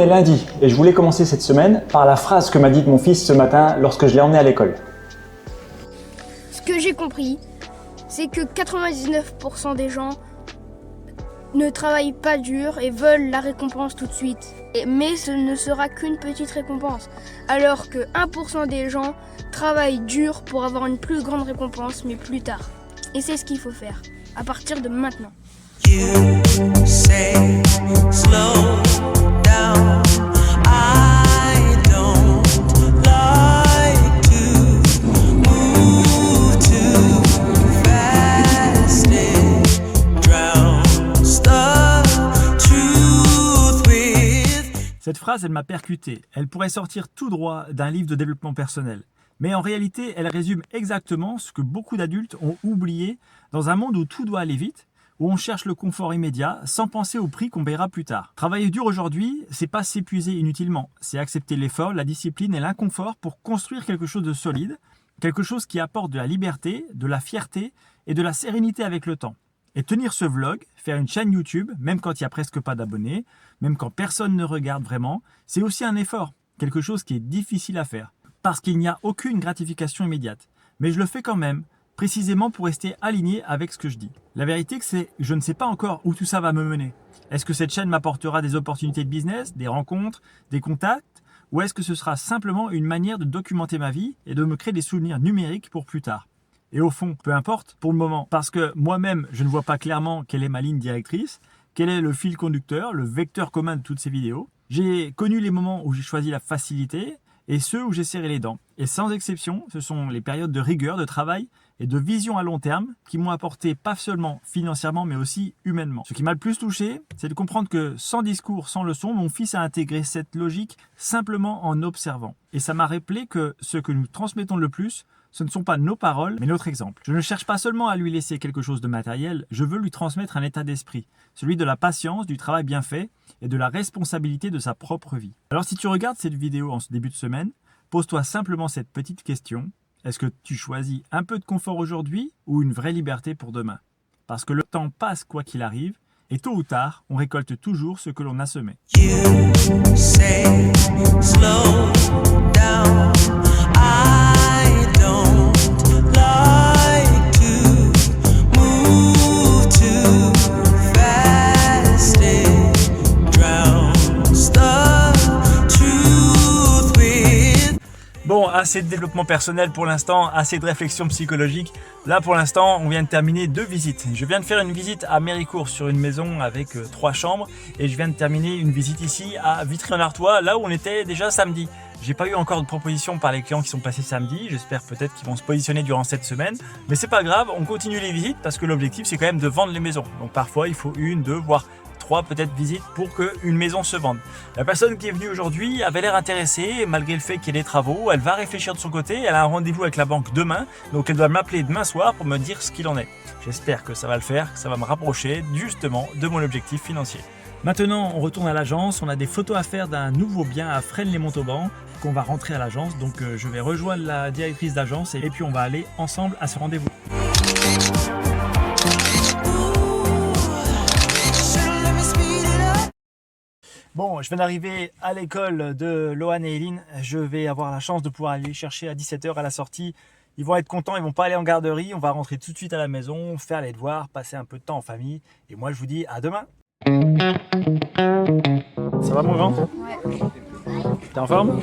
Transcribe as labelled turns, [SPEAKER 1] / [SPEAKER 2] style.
[SPEAKER 1] lundi et je voulais commencer cette semaine par la phrase que m'a dite mon fils ce matin lorsque je l'ai emmené à l'école.
[SPEAKER 2] Ce que j'ai compris, c'est que 99% des gens ne travaillent pas dur et veulent la récompense tout de suite. Mais ce ne sera qu'une petite récompense. Alors que 1% des gens travaillent dur pour avoir une plus grande récompense, mais plus tard. Et c'est ce qu'il faut faire, à partir de maintenant.
[SPEAKER 3] You say slow down. I don't like to move too fast and drown the truth with.
[SPEAKER 4] Cette phrase, elle m'a percuté. Elle pourrait sortir tout droit d'un livre de développement personnel. Mais en réalité, elle résume exactement ce que beaucoup d'adultes ont oublié dans un monde où tout doit aller vite, où on cherche le confort immédiat sans penser au prix qu'on paiera plus tard. Travailler dur aujourd'hui, c'est pas s'épuiser inutilement, c'est accepter l'effort, la discipline et l'inconfort pour construire quelque chose de solide, quelque chose qui apporte de la liberté, de la fierté et de la sérénité avec le temps. Et tenir ce vlog, faire une chaîne YouTube, même quand il n'y a presque pas d'abonnés, même quand personne ne regarde vraiment, c'est aussi un effort, quelque chose qui est difficile à faire, parce qu'il n'y a aucune gratification immédiate. Mais je le fais quand même, précisément pour rester aligné avec ce que je dis. La vérité, c'est que je ne sais pas encore où tout ça va me mener. Est-ce que cette chaîne m'apportera des opportunités de business, des rencontres, des contacts, ou est-ce que ce sera simplement une manière de documenter ma vie et de me créer des souvenirs numériques pour plus tard? Et au fond, peu importe pour le moment, parce que moi-même, je ne vois pas clairement quelle est ma ligne directrice, quel est le fil conducteur, le vecteur commun de toutes ces vidéos. J'ai connu les moments où j'ai choisi la facilité et ceux où j'ai serré les dents. Et sans exception, ce sont les périodes de rigueur, de travail et de vision à long terme qui m'ont apporté pas seulement financièrement mais aussi humainement. Ce qui m'a le plus touché, c'est de comprendre que sans discours, sans leçon, mon fils a intégré cette logique simplement en observant. Et ça m'a rappelé que ce que nous transmettons le plus, ce ne sont pas nos paroles, mais notre exemple. Je ne cherche pas seulement à lui laisser quelque chose de matériel, je veux lui transmettre un état d'esprit, celui de la patience, du travail bien fait et de la responsabilité de sa propre vie. Alors si tu regardes cette vidéo en ce début de semaine, pose-toi simplement cette petite question. Est-ce que tu choisis un peu de confort aujourd'hui ou une vraie liberté pour demain? Parce que le temps passe quoi qu'il arrive, et tôt ou tard, on récolte toujours ce que l'on a semé.
[SPEAKER 3] You say slow down. I don't like to move too fast and drown the truth with.
[SPEAKER 4] Bon, assez de développement personnel pour l'instant, assez de réflexion psychologique. Là, pour l'instant, on vient de terminer 2 visites. Je viens de faire une visite à Méricourt sur une maison avec 3 chambres et je viens de terminer une visite ici à Vitry-en-Artois, là où on était déjà samedi. J'ai pas eu encore de propositions par les clients qui sont passés samedi. J'espère peut-être qu'ils vont se positionner durant cette semaine. Mais c'est pas grave, on continue les visites parce que l'objectif, c'est quand même de vendre les maisons. Donc parfois, il faut 1, 2, voire 3 peut-être visites pour qu'une maison se vende. La personne qui est venue aujourd'hui avait l'air intéressée malgré le fait qu'il y ait des travaux. Elle va réfléchir de son côté. Elle a un rendez-vous avec la banque demain. Donc elle doit m'appeler demain soir pour me dire ce qu'il en est. J'espère que ça va le faire, que ça va me rapprocher justement de mon objectif financier. Maintenant, on retourne à l'agence. On a des photos à faire d'un nouveau bien à Fresnes-les-Montauban qu'on va rentrer à l'agence. Donc je vais rejoindre la directrice d'agence et puis on va aller ensemble à ce rendez-vous. Bon, je viens d'arriver à l'école de Lohan et Eline. Je vais avoir la chance de pouvoir aller les chercher à 17 h à la sortie. Ils vont être contents, ils vont pas aller en garderie. On va rentrer tout de suite à la maison, faire les devoirs, passer un peu de temps en famille. Et moi, je vous dis à demain. Ça va mon grand?
[SPEAKER 2] Ouais.
[SPEAKER 4] T'es en forme?